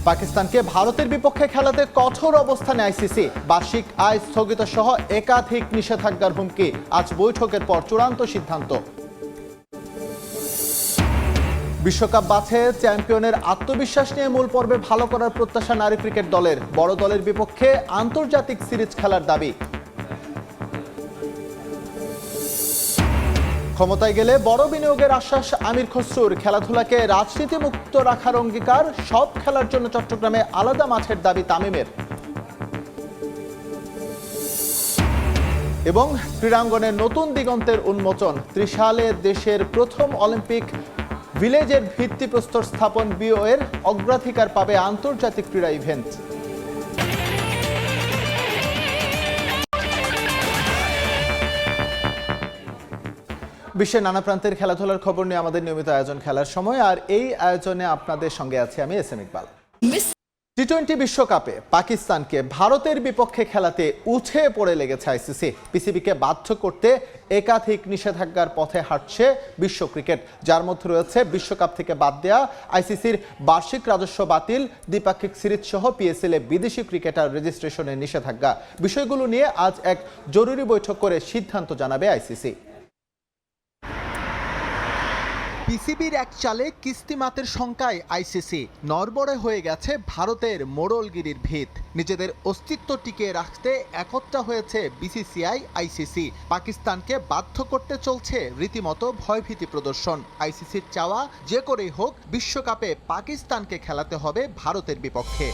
পাকিস্তানকে ভারতের বিপক্ষে খেলাতে কঠোর অবস্থানে আইসিসি। বার্ষিক আয় স্থগিত সহ একাধিক নিষেধাজ্ঞার হুমকি। আজ বৈঠকের পর চূড়ান্ত সিদ্ধান্ত। বিশ্বকাপ বাছাই চ্যাম্পিয়নের আত্মবিশ্বাস নিয়ে মূল পর্বে ভালো করার প্রত্যাশা নারী ক্রিকেট দলের। বড় দলের বিপক্ষে আন্তর্জাতিক সিরিজ খেলার দাবি। ক্ষমতায় গেলে বড় বিনিয়োগের আশ্বাস আমির খসরুর। খেলাধুলাকে রাজনীতি মুক্ত রাখার অঙ্গীকার। সব খেলার জন্য চট্টগ্রামে আলাদা মাঠের দাবি তামিমের। এবং ক্রীড়াঙ্গনে নতুন দিগন্তের উন্মোচন। ত্রিশালে দেশের প্রথম অলিম্পিক ভিলেজের ভিত্তিপ্রস্তর স্থাপন। বিওএর অগ্রাধিকার পাবে আন্তর্জাতিক ক্রীড়া ইভেন্ট। বিশ্বের নানা প্রান্তের খেলাধুলার খবর নিয়ে আমাদের নিয়মিত আয়োজন খেলার সময়। আর এই আয়োজনে আপনাদের সঙ্গে আছি আমি এস এম ইকবাল। টি-20 বিশ্বকাপে পাকিস্তানকে ভারতের বিপক্ষে খেলাতে উঠে পড়ে লেগেছে আইসিসি। পিসিবিকে বাধ্য করতে একাধিক নিষেধাজ্ঞার পথে হাঁটছে বিশ্ব ক্রিকেট, যার মধ্যে রয়েছে বিশ্বকাপ থেকে বাদ দেয়া, আইসিসির বার্ষিক রাজস্ব বাতিল, দ্বিপাক্ষিক সিরিজ সহ পিএসএল-এ বিদেশি ক্রিকেটার রেজিস্ট্রেশনের নিষেধাজ্ঞা। বিষয়গুলো নিয়ে আজ এক জরুরি বৈঠক করে সিদ্ধান্ত জানাবে আইসিসি। পিসিবির এক চালে কিস্তিমাতের শঙ্কায় আইসিসি। নড়বড়ে হয়ে গেছে ভারতের মোড়লগিরির ভিত। নিজেদের অস্তিত্ব টিকিয়ে রাখতে একত্রা হয়েছে বিসিসিআই, আইসিসি। পাকিস্তানকে বাধ্য করতে চলছে রীতিমতো ভয়ভীতি প্রদর্শন। আইসিসির চাওয়া, যে করেই হোক বিশ্বকাপে পাকিস্তানকে খেলাতে হবে ভারতের বিপক্ষে।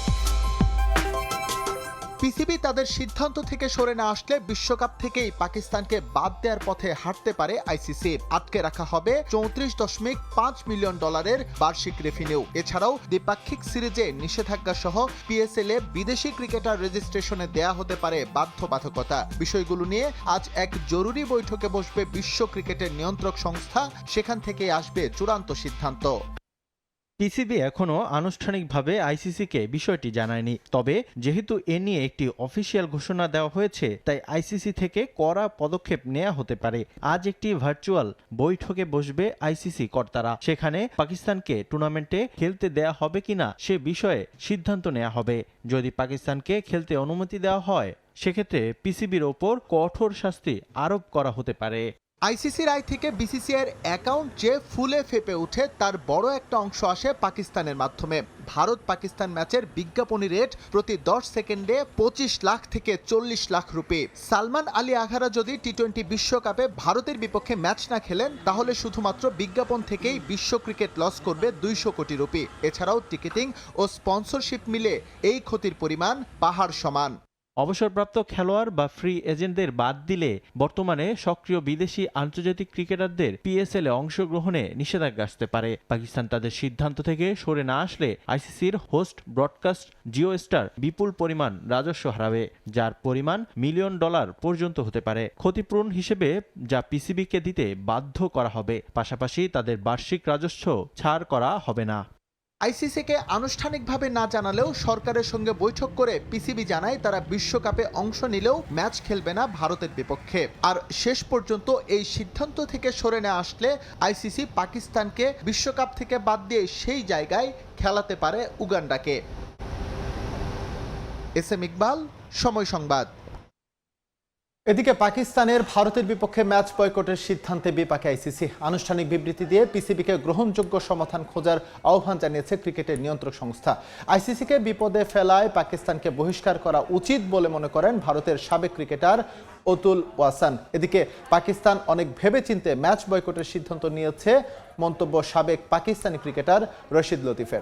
পিসিবি তাদের সিদ্ধান্ত থেকে সরে না আসলে বিশ্বকাপ থেকেই পাকিস্তানকে বাদ দেওয়ার পথে হাঁটতে পারে আইসিসি। আটকে রাখা হবে $34.5 মিলিয়ন বার্ষিক রেভিনিউ। এছাড়াও দ্বিপাক্ষিক সিরিজে নিষেধাজ্ঞা সহ পিএসএল-এ বিদেশি ক্রিকেটার রেজিস্ট্রেশনে দেয়া হতে পারে বাধ্যবাধকতা। বিষয়গুলো নিয়ে আজ এক জরুরি বৈঠকে বসবে বিশ্ব ক্রিকেটের নিয়ন্ত্রক সংস্থা। সেখান থেকেই আসবে চূড়ান্ত সিদ্ধান্ত। পিসিবি এখনও আনুষ্ঠানিকভাবে আইসিসিকে বিষয়টি জানায়নি। তবে যেহেতু এ নিয়ে একটি অফিসিয়াল ঘোষণা দেওয়া হয়েছে, তাই আইসিসি থেকে কড়া পদক্ষেপ নেওয়া হতে পারে। আজ একটি ভার্চুয়াল বৈঠকে বসবে আইসিসি কর্তারা। সেখানে পাকিস্তানকে টুর্নামেন্টে খেলতে দেয়া হবে কিনা সে বিষয়ে সিদ্ধান্ত নেওয়া হবে। যদি পাকিস্তানকে খেলতে অনুমতি দেওয়া হয়, সেক্ষেত্রে পিসিবির ওপর কঠোর শাস্তি আরোপ করা হতে পারে। আইসিসির আয় থেকে বিসিসিআইয়ের অ্যাকাউন্ট যে ফুলে ফেপে ওঠে, তার বড় একটা অংশ আসে পাকিস্তানের মাধ্যমে। ভারত পাকিস্তান ম্যাচের বিজ্ঞাপনী রেট প্রতি 10 সেকেন্ডে 25 লাখ থেকে 40 লাখ রুপি। সালমান আলী আঘারা যদি টি-20 বিশ্বকাপে ভারতের বিপক্ষে ম্যাচ না খেলেন, তাহলে শুধুমাত্র বিজ্ঞাপন থেকেই বিশ্ব ক্রিকেট লস করবে 200 কোটি রুপি। এছাড়াও টিকেটিং ও স্পন্সরশিপ মিলে এই ক্ষতির পরিমাণ পাহাড় সমান। অবসরপ্রাপ্ত খেলোয়াড় বা ফ্রি এজেন্টদের বাদ দিলে বর্তমানে সক্রিয় বিদেশি আন্তর্জাতিক ক্রিকেটারদের পিএসএল-এ অংশগ্রহণে নিষেধাজ্ঞা আসতে পারে। পাকিস্তান তাদের সিদ্ধান্ত থেকে সরে না আসলে আইসিসির হোস্ট ব্রডকাস্ট জিও স্টার বিপুল পরিমাণ রাজস্ব হারাবে, যার পরিমাণ $1 মিলিয়ন পর্যন্ত হতে পারে। ক্ষতিপূরণ হিসেবে যা পিসিবিকে দিতে বাধ্য করা হবে। পাশাপাশি তাদের বার্ষিক রাজস্ব ছাড় করা হবে না। আইসিসিকে আনুষ্ঠানিকভাবে না জানালেও সরকারের সঙ্গে বৈঠক করে পিসিবি জানায় তারা বিশ্বকাপে অংশ নিলেও ম্যাচ খেলবে না ভারতের বিপক্ষে। আর শেষ পর্যন্ত এই সিদ্ধান্ত থেকে সরে না আসলে আইসিসি পাকিস্তানকে বিশ্বকাপ থেকে বাদ দিয়ে সেই জায়গায় খেলাতে পারে উগান্ডাকে। এস এম ইকবাল, সময় সংবাদ। এদিকে পাকিস্তানের ভারতের বিপক্ষে ম্যাচ বয়কটের সিদ্ধান্তে বিপাকে আইসিসি। আনুষ্ঠানিক বিবৃতি দিয়ে পিসিবিকে গ্রহণযোগ্য সমাধান খোঁজার আহ্বান জানিয়েছে ক্রিকেটের নিয়ন্ত্রক সংস্থা। আইসিসিকে বিপদে ফেলায় পাকিস্তানকে বহিষ্কার করা উচিত বলে মনে করেন ভারতের সাবেক ক্রিকেটার অতুল ওয়াসান। এদিকে পাকিস্তান অনেক ভেবেচিন্তে ম্যাচ বয়কটের সিদ্ধান্ত নিয়েছে, মন্তব্য সাবেক পাকিস্তানি ক্রিকেটার রশিদ লতিফের।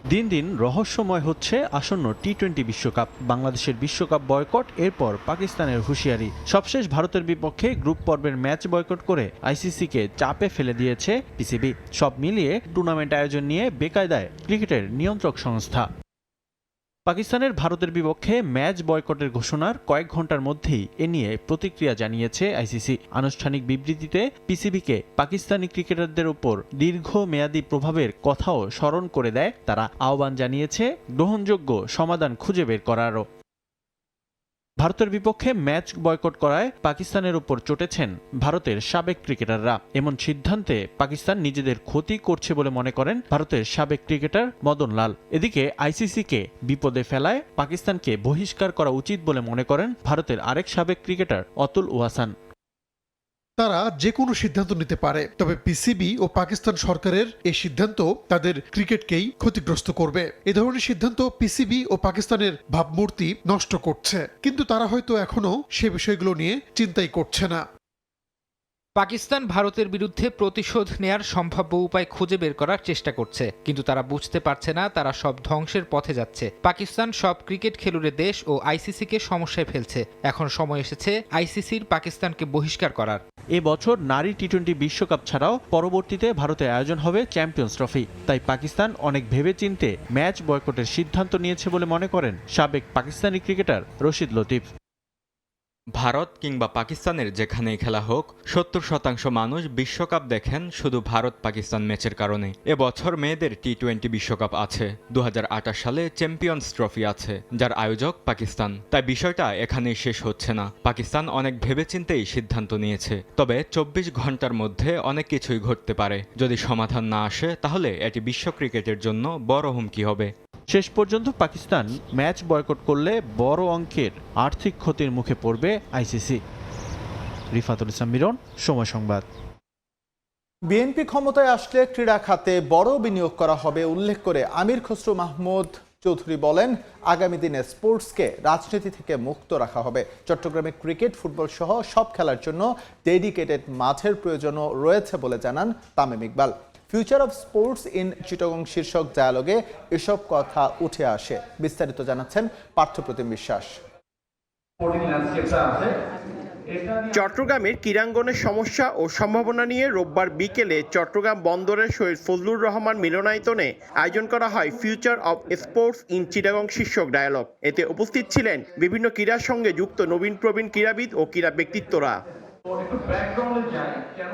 দিন দিন রহস্যময় হচ্ছে আসন্ন টি-20 বিশ্বকাপ। বাংলাদেশের বিশ্বকাপ বয়কট, এরপর পাকিস্তানের হুঁশিয়ারি। সবশেষ ভারতের বিপক্ষে গ্রুপ পর্বের ম্যাচ বয়কট করে আইসিসিকে চাপে ফেলে দিয়েছে পিসিবি। সব মিলিয়ে টুর্নামেন্ট আয়োজন নিয়ে বেকায়দায় ক্রিকেটের নিয়ন্ত্রক সংস্থা। পাকিস্তানের ভারতের বিপক্ষে ম্যাচ বয়কটের ঘোষণার কয়েক ঘন্টার মধ্যেই এ নিয়ে প্রতিক্রিয়া জানিয়েছে আইসিসি। আনুষ্ঠানিক বিবৃতিতে পিসিবিকে পাকিস্তানি ক্রিকেটারদের উপর দীর্ঘমেয়াদী প্রভাবের কথাও স্মরণ করে দেয় তারা। আহ্বান জানিয়েছে গ্রহণযোগ্য সমাধান খুঁজে বের করারও। ভারতের বিপক্ষে ম্যাচ বয়কট করায় পাকিস্তানের উপর চটেছেন ভারতের সাবেক ক্রিকেটাররা। এমন সিদ্ধান্তে পাকিস্তান নিজেদের ক্ষতি করছে বলে মনে করেন ভারতের সাবেক ক্রিকেটার মদন লাল। এদিকে আইসিসিকে বিপদে ফেলায় পাকিস্তানকে বহিষ্কার করা উচিত বলে মনে করেন ভারতের আরেক সাবেক ক্রিকেটার অতুল ওয়াসান। তারা যে কোনো সিদ্ধান্ত নিতে পারে, তবে পিসিবি ও পাকিস্তান সরকারের এই সিদ্ধান্ত তাদের ক্রিকেটকেই ক্ষতিগ্রস্ত করবে। এ ধরনের সিদ্ধান্ত পিসিবি ও পাকিস্তানের ভাবমূর্তি নষ্ট করছে, কিন্তু তারা হয়তো এখনো সে বিষয়গুলো নিয়ে চিন্তাই করছে না। পাকিস্তান ভারতের বিরুদ্ধে প্রতিশোধ নেয়ার সম্ভাব্য উপায় খুঁজে বের করার চেষ্টা করছে, কিন্তু তারা বুঝতে পারছে না তারা সব ধ্বংসের পথে যাচ্ছে। পাকিস্তান সব ক্রিকেট খেলুড়ে দেশ ও আইসিসিকে সমস্যায় ফেলছে। এখন সময় এসেছে আইসিসির পাকিস্তানকে বহিষ্কার করার। এবছর নারী টি-20 বিশ্বকাপ ছাড়াও পরবর্তীতে ভারতে আয়োজন হবে চ্যাম্পিয়ন্স ট্রফি। তাই পাকিস্তান অনেক ভেবেচিন্তে ম্যাচ বয়কটের সিদ্ধান্ত নিয়েছে বলে মনে করেন সাবেক পাকিস্তানি ক্রিকেটার রশিদ লতিফ। ভারত কিংবা পাকিস্তানের যেখানেই খেলা হোক 70% মানুষ বিশ্বকাপ দেখেন শুধু ভারত পাকিস্তান ম্যাচের কারণে। এবছর মেয়েদের টি-20 বিশ্বকাপ আছে, 2028 সালে চ্যাম্পিয়ন্স ট্রফি আছে, যার আয়োজক পাকিস্তান। তাই বিষয়টা এখানেই শেষ হচ্ছে না। পাকিস্তান অনেক ভেবেচিন্তেই সিদ্ধান্ত নিয়েছে, তবে 24 ঘন্টার মধ্যে অনেক কিছুই ঘটতে পারে। যদি সমাধান না আসে তাহলে এটি বিশ্ব ক্রিকেটের জন্য বড় হুমকি হবে। শেষ পর্যন্ত পাকিস্তান ম্যাচ বয়কট করলে বড় অঙ্কের আর্থিক ক্ষতির মুখে পড়বে আইসিসি। রিফাতুল ইসলাম মিরন, সময় সংবাদ। বিএনপি ক্ষমতায় আসলে ক্রীড়া খাতে বড় বিনিয়োগ করা হবে উল্লেখ করে আমির খসরু মাহমুদ চৌধুরী বলেন, আগামী দিনে স্পোর্টসকে রাজনীতি থেকে মুক্ত রাখা হবে। চট্টগ্রামে ক্রিকেট, ফুটবল সহ সব খেলার জন্য ডেডিকেটেড মাঠের প্রয়োজনও রয়েছে বলে জানান Tamim Iqbal. Future of sports in Chittagong শীর্ষক ডায়ালগে এসব কথা উঠে আসে। বিস্তারিত জানাচ্ছেন পার্থপ্রতিম বিশ্বাস। চট্টগ্রামের ক্রীড়াঙ্গনের সমস্যা ও সম্ভাবনা নিয়ে রোববার বিকেলে চট্টগ্রাম বন্দরের শহীদ ফজলুর রহমান মিলনায়তনে আয়োজন করা হয় future of sports in Chittagong শীর্ষক ডায়ালগ। এতে উপস্থিত ছিলেন বিভিন্ন ক্রীড়ার সঙ্গে যুক্ত নবীন প্রবীণ ক্রীড়াবিদ ও ক্রীড়া ব্যক্তিত্বরা।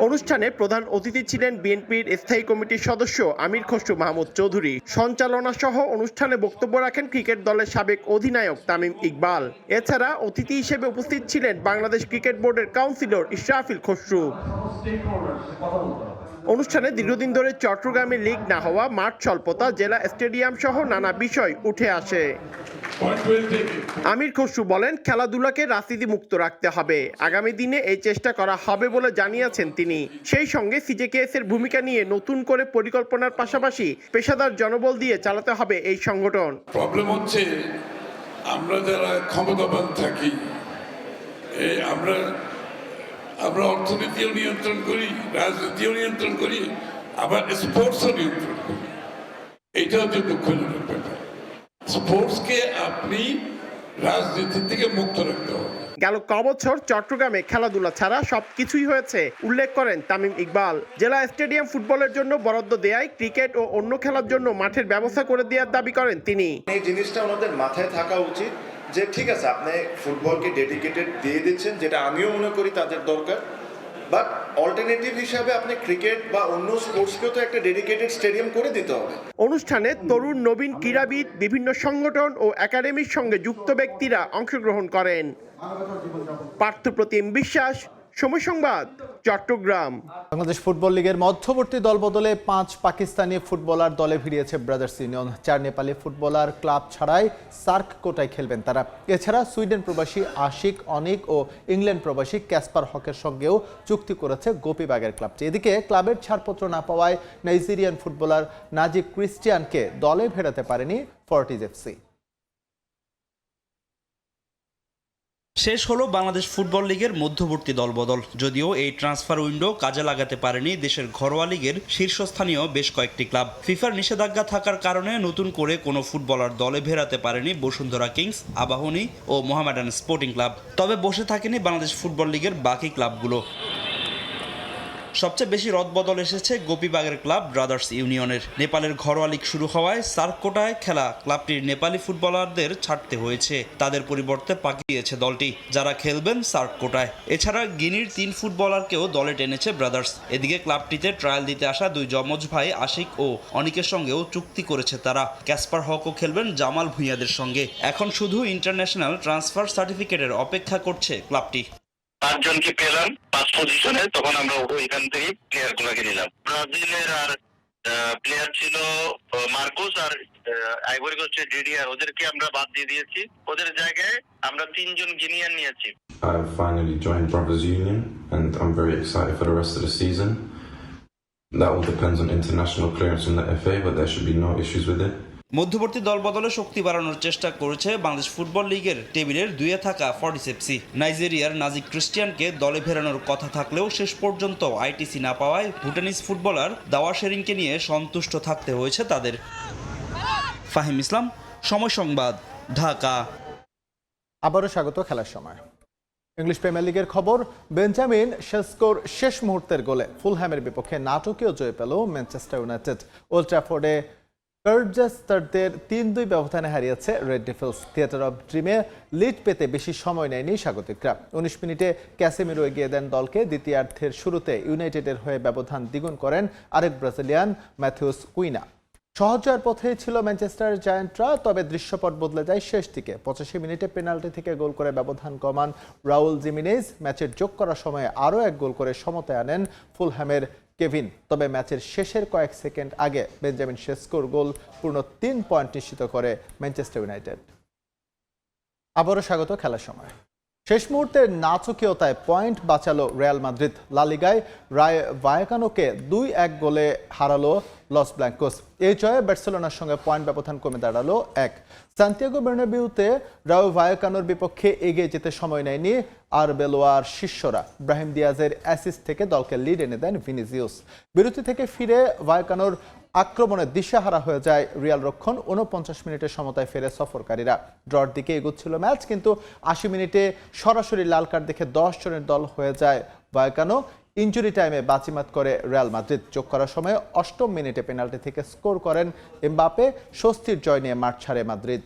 অনুষ্ঠানে প্রধান অতিথি ছিলেন বিএনপির স্থায়ী কমিটির সদস্য আমির খসরু মাহমুদ চৌধুরী। সঞ্চালনা সহ অনুষ্ঠানে বক্তব্য রাখেন ক্রিকেট দলের সাবেক অধিনায়ক তামিম ইকবাল। এছাড়া অতিথি হিসেবে উপস্থিত ছিলেন বাংলাদেশ ক্রিকেট বোর্ডের কাউন্সিলর ইশরাফিল খসরু। অনুষ্ঠানে দীর্ঘদিন ধরে চট্টগ্রামে লিগ না হওয়া, মাঠ স্বল্পতা, জেলা স্টেডিয়াম সহ নানা বিষয় উঠে আসে। আমির খসরু বলেন, খেলাধুলাকে রাজনীতি মুক্ত রাখতে হবে। আগামী দিনে এই চেষ্টা করা হবে বলে জানিয়েছেন তিনি। সেই সঙ্গে সিজেকেএস এর ভূমিকা নিয়ে নতুন করে পরিকল্পনার পাশাপাশি পেশাদার জনবল দিয়ে চালাতে হবে এই সংগঠন। প্রবলেম হচ্ছে আমরা যারা ক্ষমতাবান থাকি, আমরা অর্থনীতিও নিয়ন্ত্রণ করি, রাজনীতিও নিয়ন্ত্রণ করি, আবার স্পোর্টসও নিয়ন্ত্রণ করি। এটা হচ্ছে দুঃখজনক ব্যাপার। স্পোর্টসকে আপনি রাজনীতি থেকে মুক্ত রাখতে হবে। গেল কবছর চট্টগ্রামে খেলাধুলা ছাড়া সবকিছুই হয়েছে উল্লেখ করেন তামিম ইকবাল। জেলা স্টেডিয়াম ফুটবলের জন্য বরাদ্দ দেয়ায় ক্রিকেট ও অন্য খেলার জন্য মাঠের ব্যবস্থা করে দেওয়ার দাবি করেন তিনি। এই জিনিসটা ওনাদের মাথায় থাকা উচিত যে ঠিক আছে, আপনি ফুটবলকে ডেডিকেটেড দিয়ে দিচ্ছেন, যেটা আমিও মনে করি তাদের দরকার, বাট অল্টারনেটিভ হিসাবে আপনি ক্রিকেট বা অন্য স্পোর্টসকেও তো একটা ডেডিকেটেড স্টেডিয়াম করে দিতে হবে। অনুষ্ঠানে তরুণ নবীন ক্রীড়াবিদ, বিভিন্ন সংগঠন ও একাডেমির সঙ্গে যুক্ত ব্যক্তিরা অংশগ্রহণ করেন। পার্থপ্রতিম বিশ্বাস, সময় সংবাদ, চট্টগ্রাম। বাংলাদেশ ফুটবল লিগের মধ্যবর্তী দলবদলে 5 পাকিস্তানি ফুটবলার দলে ভিড়িয়েছে ব্রাদার্স ইউনিয়ন। 4 নেপালি ফুটবলার ক্লাব ছাড়াই সার্ক কোটায় খেলবেন তারা। এছাড়া সুইডেন প্রবাসী আশিক অনিক ও ইংল্যান্ড প্রবাসী ক্যাসপার হকের সঙ্গেও চুক্তি করেছে গোপীবাগের ক্লাবটি। এদিকে ক্লাবের ছাড়পত্র না পাওয়ায় নাইজেরিয়ান ফুটবলার নাজিব ক্রিস্টিয়ানকে দলে ফেরাতে পারেনি ফর্টিজ এফসি। শেষ হলো বাংলাদেশ ফুটবল লিগের মধ্যবর্তী দলবদল। যদিও এই ট্রান্সফার উইন্ডো কাজে লাগাতে পারেনি দেশের ঘরোয়া লিগের শীর্ষস্থানীয় বেশ কয়েকটি ক্লাব। ফিফার নিষেধাজ্ঞা থাকার কারণে নতুন করে কোনো ফুটবলার দলে ফেরাতে পারেনি বসুন্ধরা কিংস, আবাহনী ও মোহামেডান স্পোর্টিং ক্লাব। তবে বসে থাকেনি বাংলাদেশ ফুটবল লিগের বাকি ক্লাবগুলো। সবচেয়ে বেশি রদবদল এসেছে গোপীবাগের ক্লাব ব্রাদার্স ইউনিয়নের। নেপালের ঘরোয়া লীগ শুরু হওয়ায় সার্কোটায় খেলা ক্লাবটির নেপালি ফুটবলারদের ছাড়তে হয়েছে। তাদের পরিবর্তে পাকিয়েছে দলটি, যারা খেলবেন সার্কোটায়। এছাড়া গিনির 3 ফুটবলারকেও দলে টেনেছে ব্রাদার্স। এদিকে ক্লাবটিতে ট্রায়াল দিতে আসা 2 যমজ ভাই আশিক ও অনিকের সঙ্গেও চুক্তি করেছে তারা। ক্যাসপার হকও খেলবেন জামাল ভুঁইয়াদের সঙ্গে। এখন শুধু ইন্টারন্যাশনাল ট্রান্সফার সার্টিফিকেটের অপেক্ষা করছে ক্লাবটি। 5 জনকে পেলাম 5 পজিশনে, তখন আমরা ওইখান থেকে প্লেয়ার গুলাকে নিলাম। ব্রাজিলের আর প্লেয়ার ছিল মার্কোস আর আইভরি কোস্টের ডিডিআর, ওদেরকে আমরা বাদ দিয়ে দিয়েছি। ওদের জায়গায় আমরা 3 জন গিনিয়ান নিয়েছি। I've finally joined Brothers Union and I'm very excited for the rest of the season. That all depends on international clearance from the FA, but there should be no issues with it. মধ্যবর্তী দলবদলে শক্তি বাড়ানোর চেষ্টা করেছে Bangladesh football লিগের টেবিলের 2-এ থাকা ফর্টিসেপসি। নাইজেরিয়ার নাজিক ক্রিস্টিয়ানকে দলে ফেরানোর কথা থাকলেও শেষ পর্যন্ত আইটিসি না পাওয়ায় ভুটানিজ ফুটবলার দাওয়া শেরিংকে নিয়ে সন্তুষ্ট থাকতে হয়েছে তাদের। ফাহিম ইসলাম, সময় সংবাদ, ঢাকা। আবারও স্বাগত খেলার সময়। ইংলিশ প্রিমিয়ার লিগের খবর, বেঞ্জামিন শেসকোর শেষ মুহূর্তের গোলে ফুলহ্যামের বিপক্ষে নাটকীয় জয় পেল ম্যানচেস্টার ইউনাইটেড। ওল্ড ট্র্যাফোর্ডে কার্জেস্টারদের 3-2 ব্যবধানে হারিয়েছে রেড ডেভিলস। থিয়েটার অব ড্রিমে লিড পেতে বেশি সময় নেয়নি স্বাগতিকরা। 19 মিনিটে ক্যাসেমিরো এগিয়ে দেন দলকে। দ্বিতীয়ার্ধের শুরুতে ইউনাইটেডের হয়ে ব্যবধান দ্বিগুণ করেন আরেক ব্রাজিলিয়ান ম্যাথিউস কুইনা। সহজ জয়ের পথেই ছিল ম্যানচেস্টার জায়ান্টরা, তবে দৃশ্যপট বদলে যায় শেষ দিকে। 85 মিনিটে পেনাল্টি থেকে গোল করে ব্যবধান কমান রাউল জিমিনেজ। ম্যাচের যোগ করার সময়ে আরও 1 গোল করে সমতায় আনেন ফুলহ্যামের কেভিন। তবে ম্যাচের শেষের কয়েক সেকেন্ড আগে বেঞ্জামিন শেসকোর গোল পূর্ণ 3 পয়েন্ট নিশ্চিত করে ম্যানচেস্টার ইউনাইটেড। আবারও স্বাগত খেলার সময়। শেষ মুহূর্তের নাটকীয়তায় পয়েন্ট বাঁচালো রিয়াল মাদ্রিদ। লা লিগায় রায় ভায়াকানোকে 2-1 গোলে হারালো লস ব্ল্যাঙ্কোস। এই জয়ে বার্সেলোনার সঙ্গে পয়েন্ট ব্যবধান কমে দাঁড়ালো 1। সান্তিয়াগো বার্নাবিউতে রায় ভায়াকানোর বিপক্ষে এগিয়ে যেতে সময় নেয়নি আরবেলোয়ার শিষ্যরা। ব্রাহিম দিয়াজের অ্যাসিস্ট থেকে দলকে লিড এনে দেন ভিনিসিয়াস। বিরতি থেকে ফিরে ভায়াকানোর আক্রমণে দিশেহারা হয়ে যায় রিয়াল রক্ষণ। 49 মিনিটে সমতায় ফেরে সফরকারীরা। ড্রর দিকে এগোচ্ছিল ম্যাচ, কিন্তু 80 মিনিটে সরাসরি লাল কার্ড দেখে 10 জনের দল হয়ে যায় ভায়াকানো। ইনজুরি টাইমে বাজিমাত করে রিয়াল মাদ্রিদ। যোগ করার সময় 8 মিনিটে পেনাল্টি থেকে স্কোর করেন এমবাপে। স্বস্তির জয় নিয়ে মাঠ ছাড়ে মাদ্রিদ।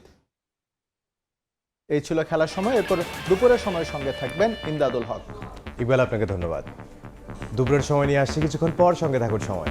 এই ছিল খেলার সময়। এরপর দুপুরের সময় সঙ্গে থাকবেন ইমদাদুল হক। ইকবাল, আপনাকে ধন্যবাদ। দুপুরের সময় নিয়ে আসছি কিছুক্ষণ পর, সঙ্গে থাকুন সময়।